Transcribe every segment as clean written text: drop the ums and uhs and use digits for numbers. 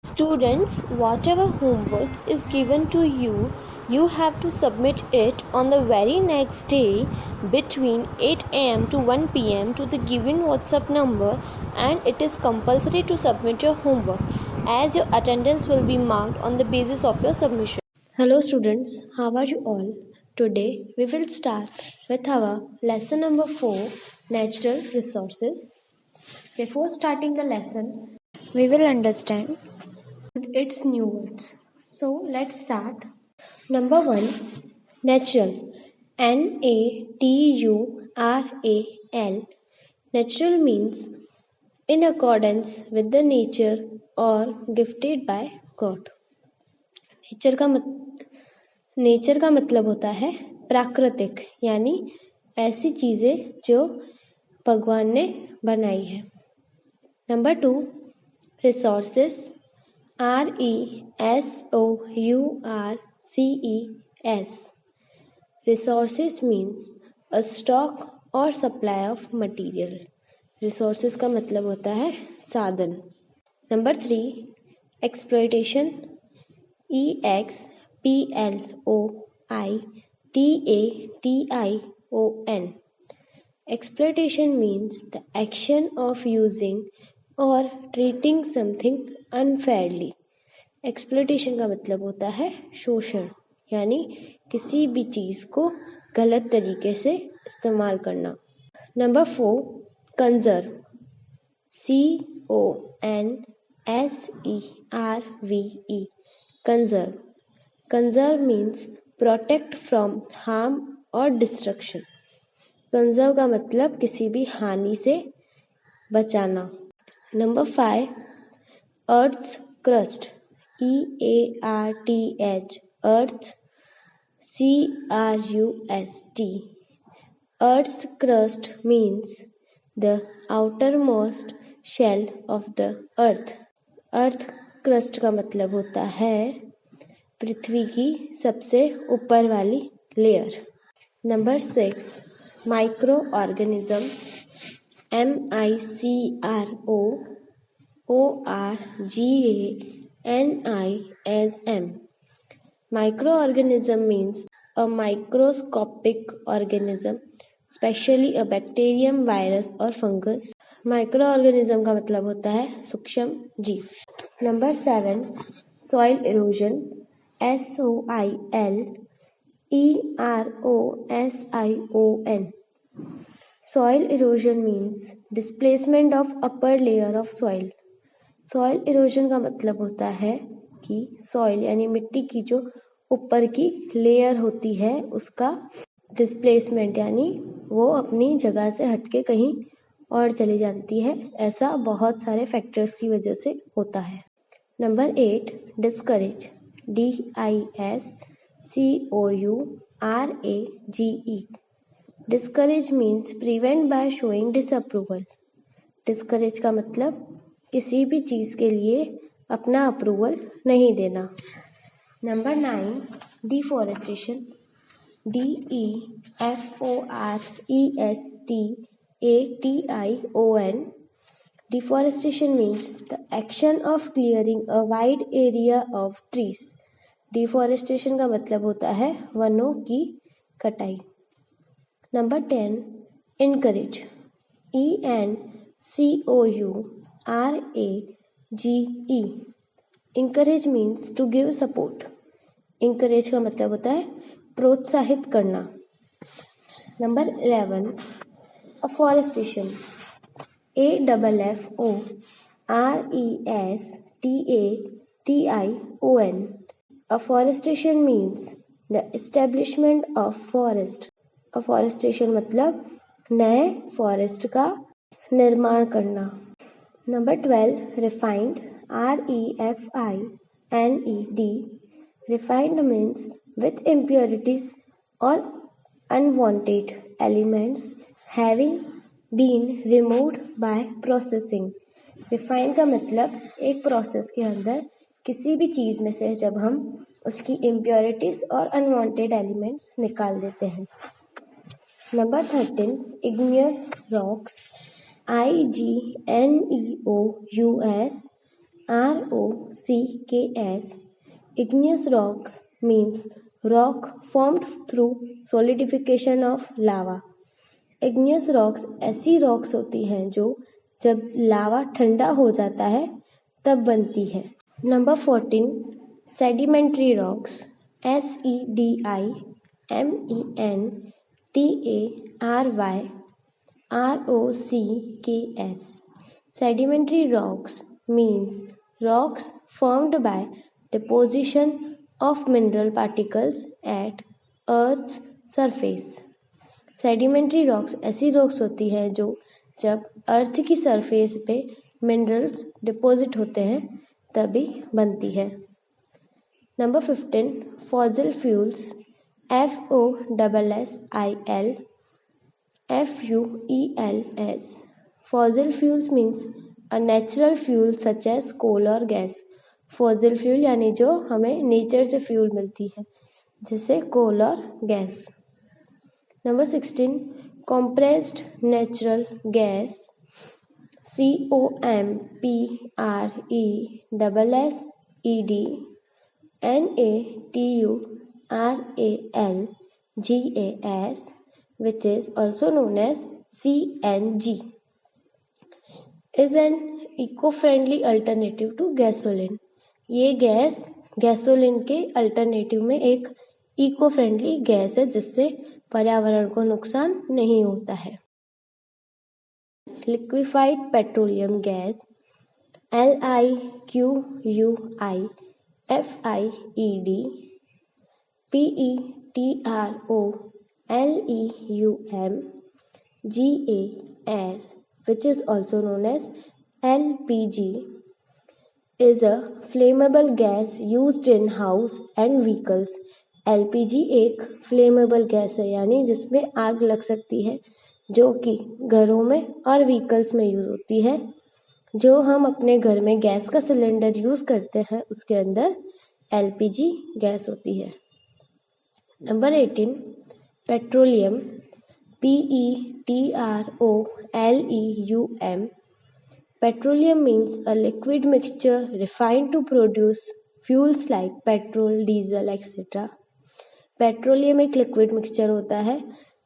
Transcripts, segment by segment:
Students, whatever homework is given to you, you have to submit it on the very next day between 8 am to 1 pm to the given WhatsApp number, and it is compulsory to submit your homework as your attendance will be marked on the basis of your submission. Hello students, how are you all? Today we will start with our lesson number 4, Natural Resources. Before starting the lesson, we will understand its new words. So let's start. Number 1, Natural. Natural. Natural means in accordance with the nature or gifted by God. Nature का मतलब होता है प्राकृतिक, यानी ऐसी चीजें जो भगवान ने बनाई है। Number 2, resources. RESOURCES। Resources means a stock और सप्लाई ऑफ मटेरियल। रिसोर्सेस का मतलब होता है साधन। Number 3, exploitation. EXPLOITATION. Exploitation means the action of using or treating something unfairly. Exploitation का मतलब होता है शोषण, यानी किसी भी चीज को गलत तरीके से इस्तेमाल करना। Number 4, conserve. CONSERVE। Conserve. Conserve means protect from harm और डिस्ट्रक्शन। कंजर्व का मतलब किसी भी हानि से बचाना। Number 5, earth's crust. EARTH। Earth's CRUST। Earth's crust means the outermost shell of the earth. Earth crust का मतलब होता है पृथ्वी की सबसे ऊपर वाली layer. Number 6, microorganisms. MICROORGANISM। Microorganism means a microscopic organism, specially a bacterium, virus और फंगस। माइक्रो ऑर्गेनिज्म का मतलब होता है सूक्ष्म जीव। Number 7, soil erosion. SOILEROSION। Soil erosion means displacement of upper layer of soil. Soil erosion का मतलब होता है कि soil यानी मिट्टी की जो ऊपर की लेयर होती है उसका डिस्प्लेसमेंट, यानी वो अपनी जगह से हटके कहीं और चली जाती है। ऐसा बहुत सारे फैक्टर्स की वजह से होता है। Number 8, discourage. DISCOURAGE। Discourage means prevent by showing disapproval. Discourage का मतलब किसी भी चीज के लिए अपना अप्रूवल नहीं देना। Number 9, deforestation. DEFORESTATION। Deforestation means the action of clearing a wide area of trees. Deforestation का मतलब होता है वनों की कटाई। Number 10, encourage। ENCOURAGE। encourage means to give support. encourage का मतलब होता है प्रोत्साहित करना। Number 11, afforestation। AFFORESTATION। Afforestation means the establishment of forest. Afforestation मतलब नए फॉरेस्ट का निर्माण करना। Number 12, refined। REFINED। refined means with impurities or unwanted elements having been removed by processing। Refine का मतलब एक प्रोसेस के अंदर किसी भी चीज में से जब हम उसकी इम्प्योरिटीज और अनवांटेड एलिमेंट्स निकाल देते हैं। Number 13, igneous rocks। IGNEOUS। ROCKS. Igneous rocks means rock formed through solidification of lava. Igneous rocks ऐसी रॉक्स होती हैं जो जब लावा ठंडा हो जाता है तब बनती है। Number 14 sedimentary rocks SEDIMENTARYROCKS. Sedimentary rocks means rocks formed by deposition of mineral particles at Earth's surface. Sedimentary rocks ऐसी रॉक्स होती हैं जो जब अर्थ की सरफेस पे मिनरल्स डिपॉजिट होते हैं तभी बनती है। Number 15 fossil fuels FOSSIL FUELS. Fossil fuels means a natural fuel such as coal or gas. Fossil fuel यानी जो हमें नेचर से फ्यूल मिलती है जैसे कोल और gas. Number 16 compressed natural gas COMPRESSNatural which is also known as CNG is an eco-friendly alternative to gasoline. ये gas gasoline के अल्टरनेटिव में एक इको फ्रेंडली गैस है जिससे पर्यावरण को नुकसान नहीं होता है। Liquefied petroleum gas LIQUID which is also known as LPG is a flammable gas used in house and vehicles. LPG एक फ्लेमेबल गैस है यानी जिसमें आग लग सकती है जो कि घरों में और व्हीकल्स में यूज होती है। जो हम अपने घर में गैस का सिलेंडर यूज करते हैं उसके अंदर LPG गैस होती है। Number 18 petroleum PETROLEUM. Petroleum means a liquid mixture refined to produce fuels like petrol, diesel, etc. Petroleum एक लिक्विड मिक्सचर होता है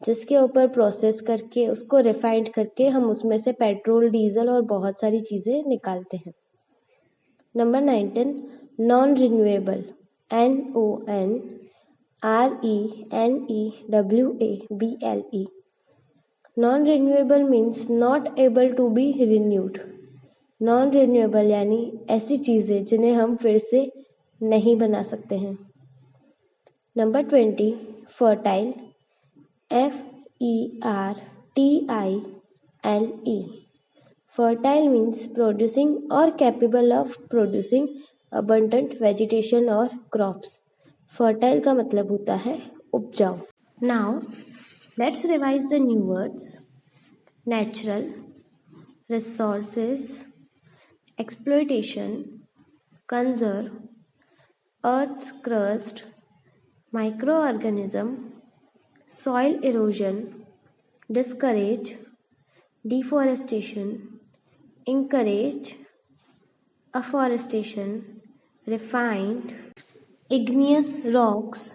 जिसके ऊपर प्रोसेस करके उसको रिफाइंड करके हम उसमें से पेट्रोल, डीजल और बहुत सारी चीज़ें निकालते हैं। Number 19 non renewable NONRENEWABLE. Non renewable means not able to be renewed. Non renewable यानी ऐसी चीज़ें जिन्हें हम फिर से नहीं बना सकते हैं। Number 20 fertile FERTILE. Fertile means producing और capable of producing abundant vegetation और क्रॉप्स। फर्टाइल का मतलब होता है उपजाऊ। Now let's revise the new words. Natural, resources, exploitation, conserve, earth's crust, microorganism, soil erosion, discourage, deforestation, encourage, afforestation, refined, igneous rocks,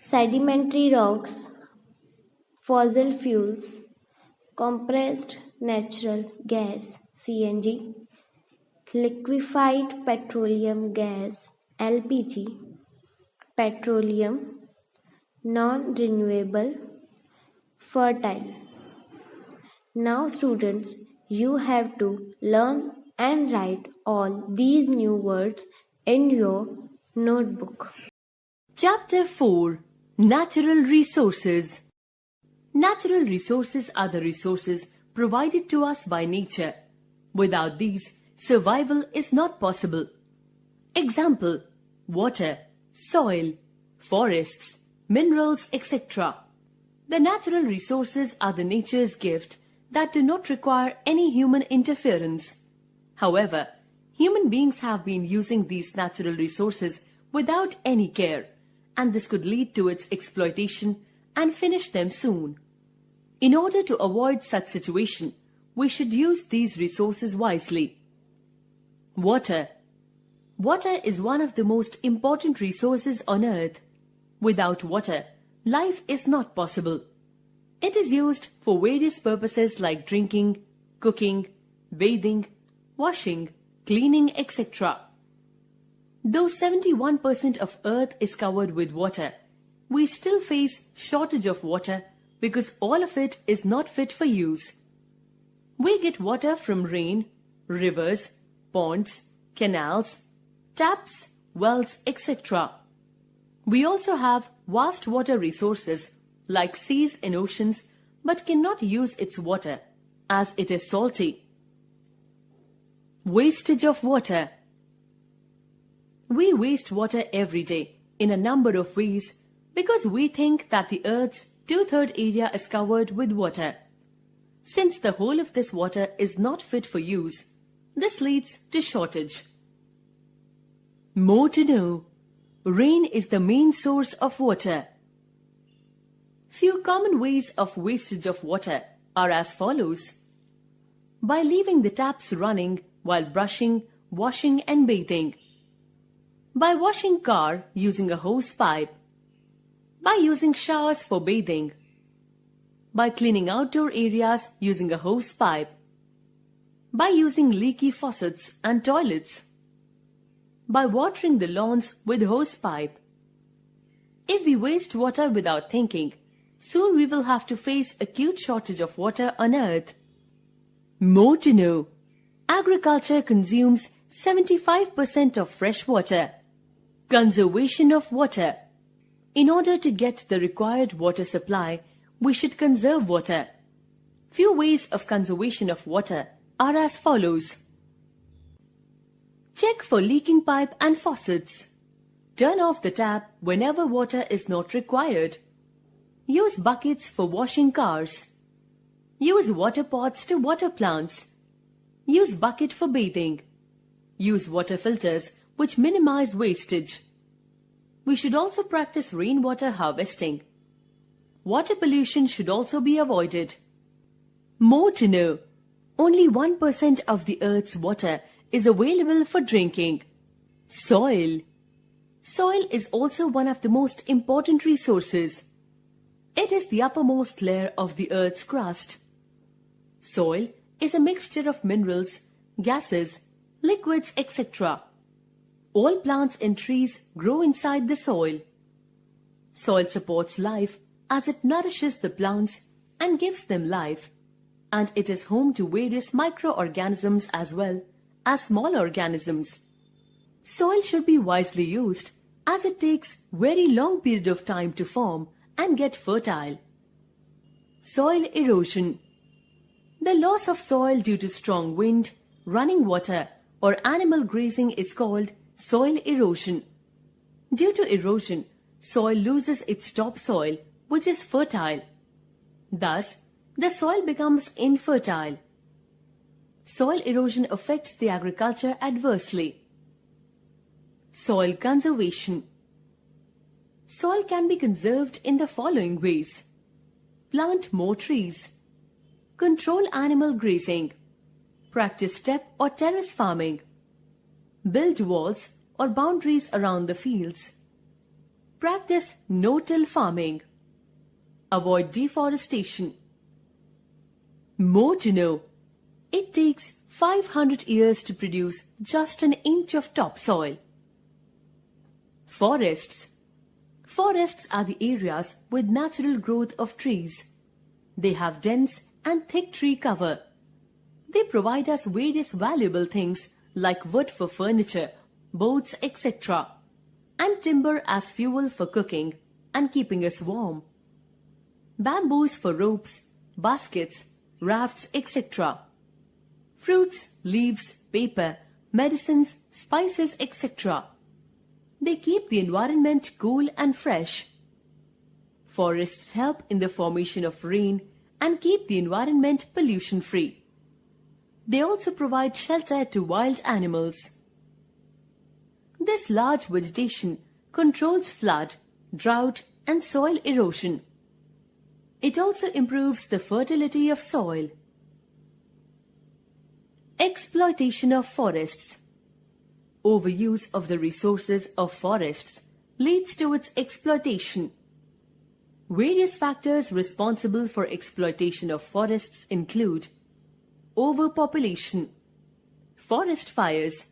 sedimentary rocks, fossil fuels, compressed natural gas CNG, liquefied petroleum gas LPG, petroleum, non-renewable, fertile. Now students, you have to learn and write all these new words in your notebook. Chapter 4 Natural Resources. Natural resources are the resources provided to us by nature. Without these, survival is not possible. Example: water, soil, forests, minerals, etc. The natural resources are the nature's gift that do not require any human interference. However, human beings have been using these natural resources without any care, and this could lead to its exploitation and finish them soon. In order to avoid such situation, we should use these resources wisely. Water. Water is one of the most important resources on earth. Without water, life is not possible. It is used for various purposes like drinking, cooking, bathing, washing, cleaning, etc. Though 71% of earth is covered with water, we still face shortage of water because all of it is not fit for use. We get water from rain, rivers, ponds, canals, taps, wells, etc. We also have vast water resources like seas and oceans, but cannot use its water as it is salty. Wastage of water. We waste water every day in a number of ways because we think that the Earth's 2/3 area is covered with water. Since the whole of this water is not fit for use, this leads to shortage. More to know. Rain is the main source of water. Few common ways of wastage of water are as follows. By leaving the taps running while brushing, washing and bathing. By washing car using a hose pipe. By using showers for bathing. By cleaning outdoor areas using a hose pipe. By using leaky faucets and toilets. By watering the lawns with hose pipe. If we waste water without thinking, soon we will have to face acute shortage of water on earth. More to know. Agriculture consumes 75% of fresh water. Conservation of water. In order to get the required water supply, we should conserve water. Few ways of conservation of water are as follows. Check for leaking pipe and faucets. Turn off the tap whenever water is not required. Use buckets for washing cars. Use water pots to water plants. Use bucket for bathing. Use water filters which minimize wastage. We should also practice rainwater harvesting. Water pollution should also be avoided. More to know. Only 1% of the Earth's water is available for drinking. Soil. Soil is also one of the most important resources. It is the uppermost layer of the Earth's crust. Soil is a mixture of minerals, gases, liquids, etc. All plants and trees grow inside the soil. Soil supports life as it nourishes the plants and gives them life, and it is home to various microorganisms as well as small organisms. Soil should be wisely used as it takes very long period of time to form and get fertile. Soil erosion. The loss of soil due to strong wind, running water or animal grazing is called soil erosion. Due to erosion, soil loses its topsoil, which is fertile. Thus, the soil becomes infertile. Soil erosion affects the agriculture adversely. Soil conservation. Soil can be conserved in the following ways. Plant more trees. Control animal grazing. Practice step or terrace farming. Build walls or boundaries around the fields. Practice no-till farming. Avoid deforestation. More to know. It takes 500 years to produce just an inch of topsoil. Forests. Forests are the areas with natural growth of trees. They have dense and thick tree cover. They provide us various valuable things like wood for furniture, boats, etc. and timber as fuel for cooking and keeping us warm. Bamboos for ropes, baskets, rafts, etc. Fruits, leaves, paper, medicines, spices, etc. They keep the environment cool and fresh. Forests help in the formation of rain and keep the environment pollution-free. They also provide shelter to wild animals. This large vegetation controls flood, drought, and soil erosion. It also improves the fertility of soil. Exploitation of forests. Overuse of the resources of forests leads to its exploitation. Various factors responsible for exploitation of forests include overpopulation, forest fires,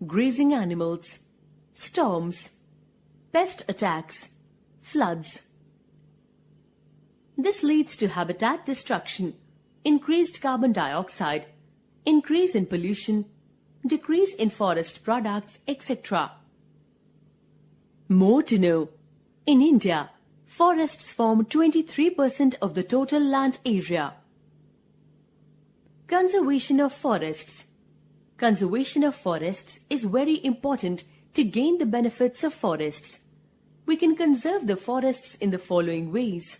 grazing animals, storms, pest attacks, floods. This leads to habitat destruction, increased carbon dioxide, increase in pollution, decrease in forest products, etc. More to know. In India, forests form 23% of the total land area. Conservation of forests. Conservation of forests is very important to gain the benefits of forests. We can conserve the forests in the following ways.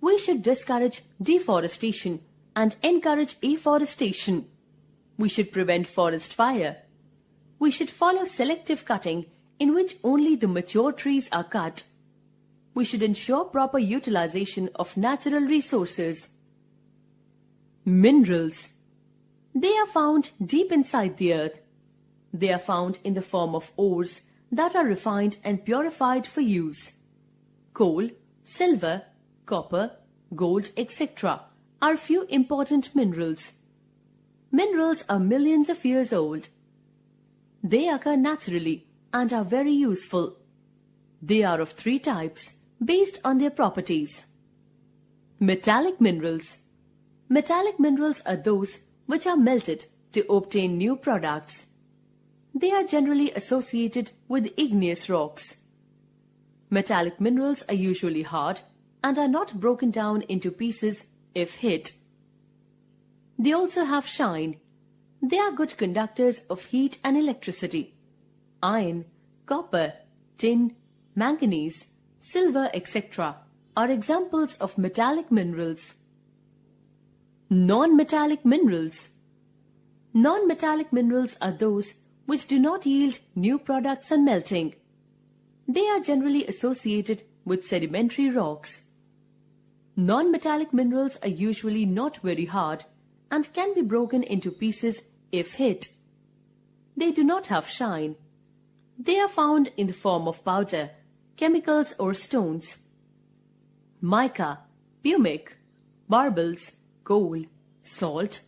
We should discourage deforestation and encourage afforestation. We should prevent forest fire. We should follow selective cutting in which only the mature trees are cut. We should ensure proper utilization of natural resources. Minerals. They are found deep inside the earth. They are found in the form of ores that are refined and purified for use. Coal, silver, copper, gold, etc. are few important minerals. Minerals are millions of years old. They occur naturally and are very useful. They are of three types based on their properties. Metallic minerals. Metallic minerals are those which are melted to obtain new products. They are generally associated with igneous rocks. Metallic minerals are usually hard and are not broken down into pieces if hit. They also have shine. They are good conductors of heat and electricity. Iron, copper, tin, manganese, silver, etc. are examples of metallic minerals. Non-metallic minerals. Non-metallic minerals are those which do not yield new products on melting. They are generally associated with sedimentary rocks. Non-metallic minerals are usually not very hard and can be broken into pieces if hit. They do not have shine. They are found in the form of powder, chemicals or stones. Mica, pumic, marbles, coal, salt,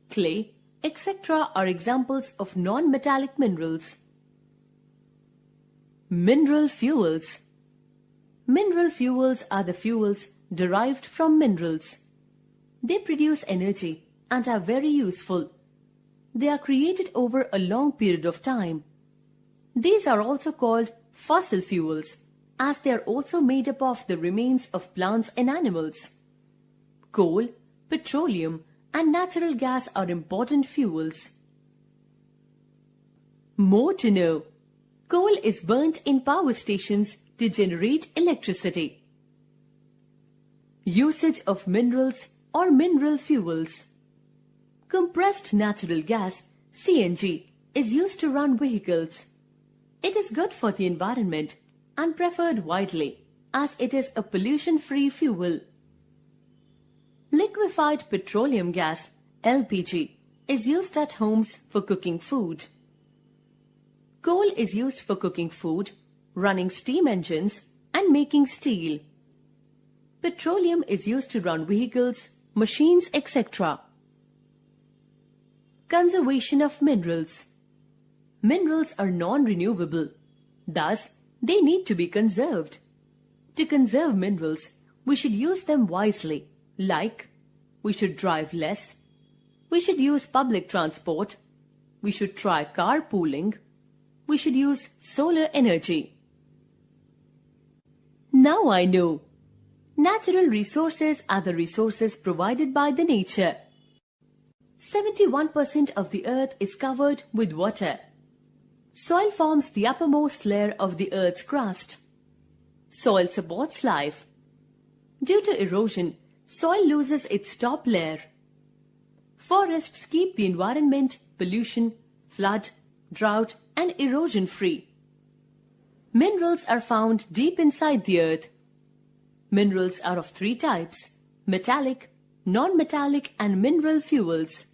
clay, etc. are examples of non-metallic minerals. Mineral fuels. Mineral fuels are the fuels derived from minerals. They produce energy and are very useful. They are created over a long period of time. These are also called fossil fuels, as they are also made up of the remains of plants and animals. Coal, petroleum, and natural gas are important fuels. More to know. Coal is burnt in power stations to generate electricity. Usage of minerals or mineral fuels. Compressed natural gas, CNG, is used to run vehicles. It is good for the environment and preferred widely as it is a pollution-free fuel. Liquefied petroleum gas, LPG, is used at homes for cooking food. Coal is used for cooking food, running steam engines, and making steel. Petroleum is used to run vehicles, machines, etc. Conservation of minerals. Minerals are non-renewable. Thus, they need to be conserved. To conserve minerals, we should use them wisely, like we should drive less, we should use public transport, we should try carpooling, we should use solar energy. Now I know. Natural resources are the resources provided by the nature. 71% of the earth is covered with water. Soil forms the uppermost layer of the earth's crust. Soil supports life. Due to erosion, soil loses its top layer. Forests keep the environment pollution, flood, drought, and erosion free. Minerals are found deep inside the earth. Minerals are of three types: metallic, non-metallic, and mineral fuels.